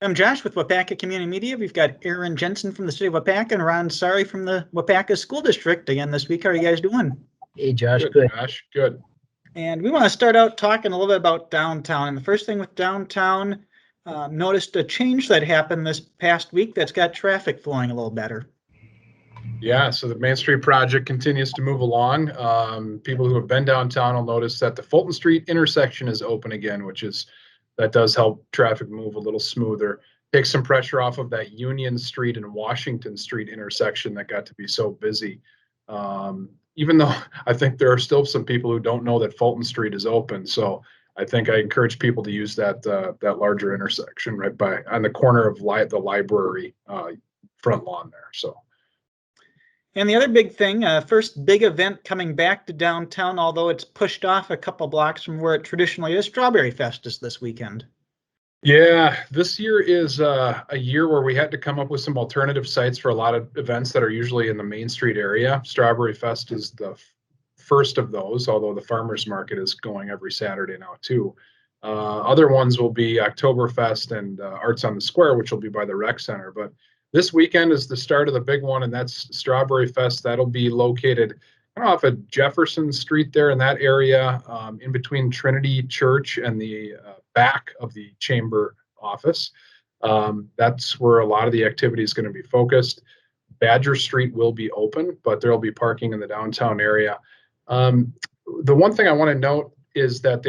I'm Josh with Waupaca Community Media. We've got Aaron Jensen from the city of Waupaca and Ron Sari from the Waupaca School District again this week. How are you guys doing? Hey, Josh, good. Josh, good. And we want to start out talking a little bit about downtown. And the first thing with downtown, noticed a change that happened this past week that's got traffic flowing a little better. Yeah, so the Main Street project continues to move along. People who have been downtown will notice that the Fulton Street intersection is open again, that does help traffic move a little smoother. Takes some pressure off of that Union Street and Washington Street intersection that got to be so busy. Even though I think there are still some people who don't know that Fulton Street is open. So I think I encourage people to use that larger intersection right on the corner of the library front lawn there. So. And the other big thing, first big event coming back to downtown, although it's pushed off a couple blocks from where it traditionally is, Strawberry Fest is this weekend. Yeah, this year is a year where we had to come up with some alternative sites for a lot of events that are usually in the Main Street area. Strawberry Fest is the first of those, although the farmers market is going every Saturday now too. Other ones will be Oktoberfest and Arts on the Square, which will be by the rec center. But this weekend is the start of the big one, and that's Strawberry Fest. That'll be located off of Jefferson Street there in that area, in between Trinity Church and the back of the chamber office. That's where a lot of the activity is going to be focused. Badger Street will be open, but there will be parking in the downtown area. The one thing I want to note is that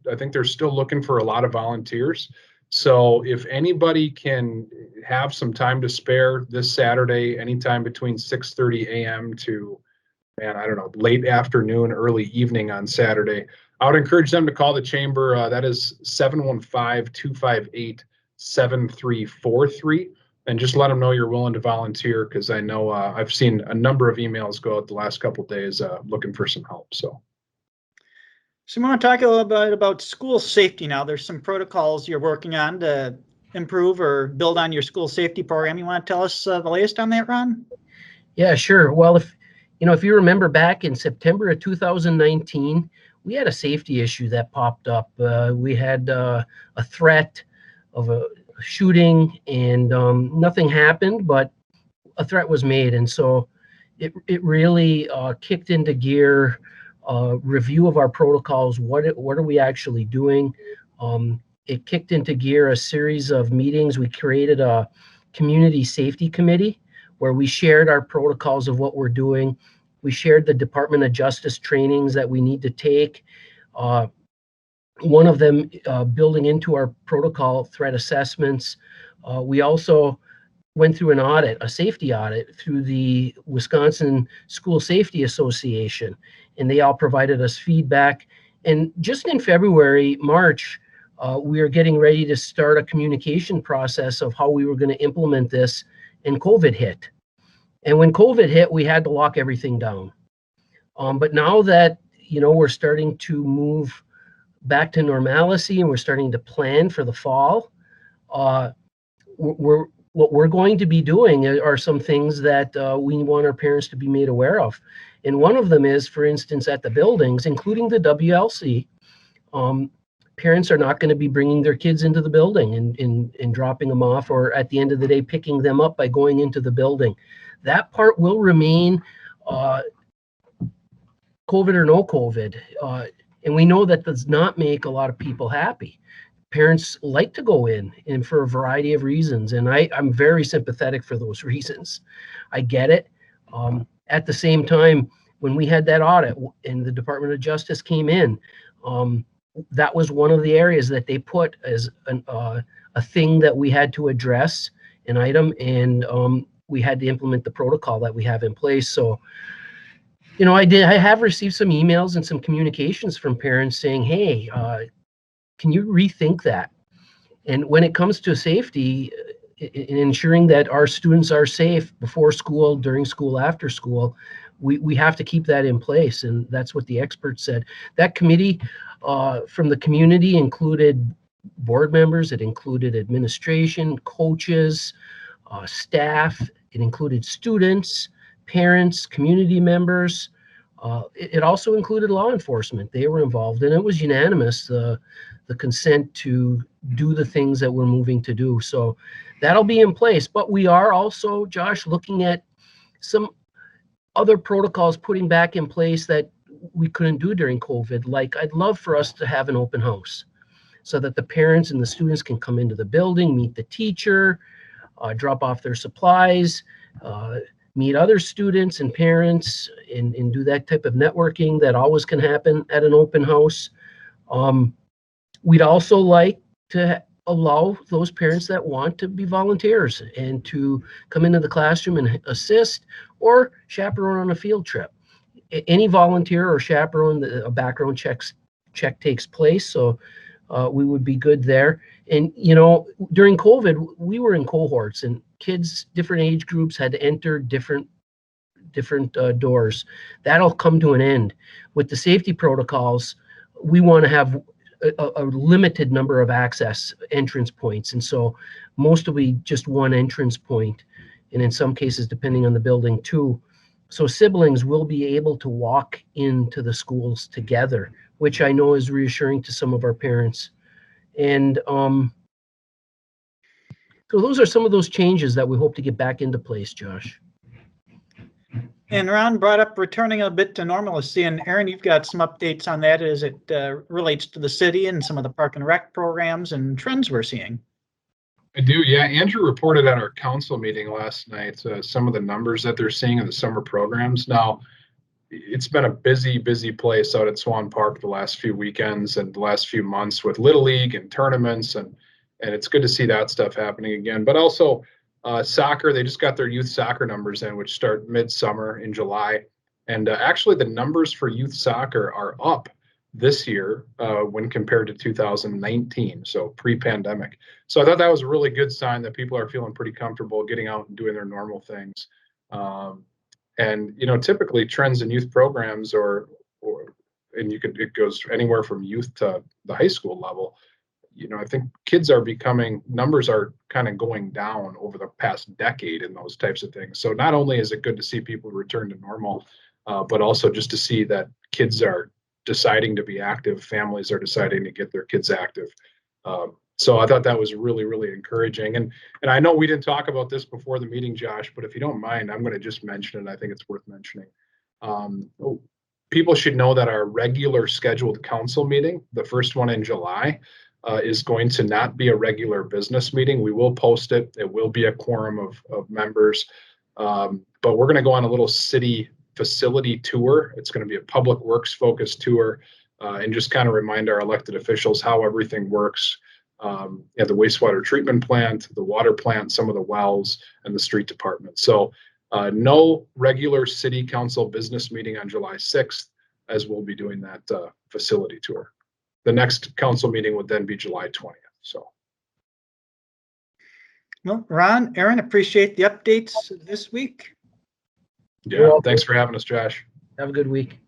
I think they're still looking for a lot of volunteers. So if anybody can have some time to spare this Saturday, anytime between 6:30 a.m. to, late afternoon, early evening on Saturday, I would encourage them to call the chamber. That is 715-258-7343. And just let them know you're willing to volunteer, because I know I've seen a number of emails go out the last couple of days looking for some help. So we want to talk a little bit about school safety now. There's some protocols you're working on to improve or build on your school safety program. You want to tell us the latest on that, Ron? Yeah, sure. Well, if you remember back in September of 2019, we had a safety issue that popped up. We had a threat of a shooting, and nothing happened, but a threat was made. And so it really kicked into gear review of our protocols. What are we actually doing? It kicked into gear a series of meetings. We created a community safety committee where we shared our protocols of what we're doing. We shared the Department of Justice trainings that we need to take. One of them building into our protocol threat assessments. We also went through a safety audit through the Wisconsin School Safety Association, and they all provided us feedback. And just in February, March, we are getting ready to start a communication process of how we were going to implement this, and COVID hit. And when COVID hit, we had to lock everything down. But now that, we're starting to move back to normalcy and we're starting to plan for the fall, what we're going to be doing are some things that we want our parents to be made aware of. And one of them is, for instance, at the buildings, including the WLC, parents are not going to be bringing their kids into the building and dropping them off, or at the end of the day, picking them up by going into the building. That part will remain, COVID or no COVID. And we know that does not make a lot of people happy. Parents like to go in, and for a variety of reasons. And I'm very sympathetic for those reasons. I get it. At the same time, when we had that audit and the Department of Justice came in, that was one of the areas that they put as a thing that we had to address, an item, and we had to implement the protocol that we have in place. So, I have received some emails and some communications from parents saying, hey, can you rethink that? And when it comes to safety, in ensuring that our students are safe before school, during school, after school, we have to keep that in place. And that's what the experts said. That committee from the community included board members, it included administration, coaches, staff, it included students, parents, community members. It also included law enforcement. They were involved, and it was unanimous, the consent to do the things that we're moving to do. So that'll be in place. But we are also, Josh, looking at some other protocols putting back in place that we couldn't do during COVID. Like, I'd love for us to have an open house so that the parents and the students can come into the building, meet the teacher, drop off their supplies, meet other students and parents, and do that type of networking that always can happen at an open house. We'd also like to allow those parents that want to be volunteers and to come into the classroom and assist or chaperone on a field trip. Any volunteer or chaperone, a background check takes place, so we would be good there. And during COVID, we were in cohorts, and kids, different age groups, had to enter different doors. That'll come to an end. With the safety protocols, we want to have a limited number of entrance points, and so most will be just one entrance point, and in some cases, depending on the building, two. So siblings will be able to walk into the schools together, which I know is reassuring to some of our parents. And so those are some of those changes that we hope to get back into place, Josh. And Ron brought up returning a bit to normalcy, and Aaron, you've got some updates on that as it relates to the city and some of the park and rec programs and trends we're seeing. I do, yeah. Andrew reported at our council meeting last night some of the numbers that they're seeing in the summer programs. Now, it's been a busy place out at Swan Park the last few weekends and the last few months with Little League and tournaments, and it's good to see that stuff happening again. But also soccer, they just got their youth soccer numbers in, which start midsummer in July. And actually the numbers for youth soccer are up this year when compared to 2019, so pre-pandemic. So I thought that was a really good sign that people are feeling pretty comfortable getting out and doing their normal things. And typically trends in youth programs and it goes anywhere from youth to the high school level. I think numbers are kind of going down over the past decade in those types of things. So not only is it good to see people return to normal, but also just to see that kids are deciding to be active, families are deciding to get their kids active. So I thought that was really, really encouraging. And I know we didn't talk about this before the meeting, Josh, but if you don't mind, I'm going to just mention it. I think it's worth mentioning. People should know that our regular scheduled council meeting, the first one in July, is going to not be a regular business meeting. We will post it. It will be a quorum of members. But we're going to go on a little city facility tour. It's going to be a public works focused tour and just kind of remind our elected officials how everything works. At the wastewater treatment plant, the water plant, some of the wells, and the street department. So no regular city council business meeting on July 6th, as we'll be doing that facility tour. The next council meeting would then be July 20th. So. Well, Ron, Aaron, appreciate the updates this week. Yeah, thanks for having us, Josh. Have a good week.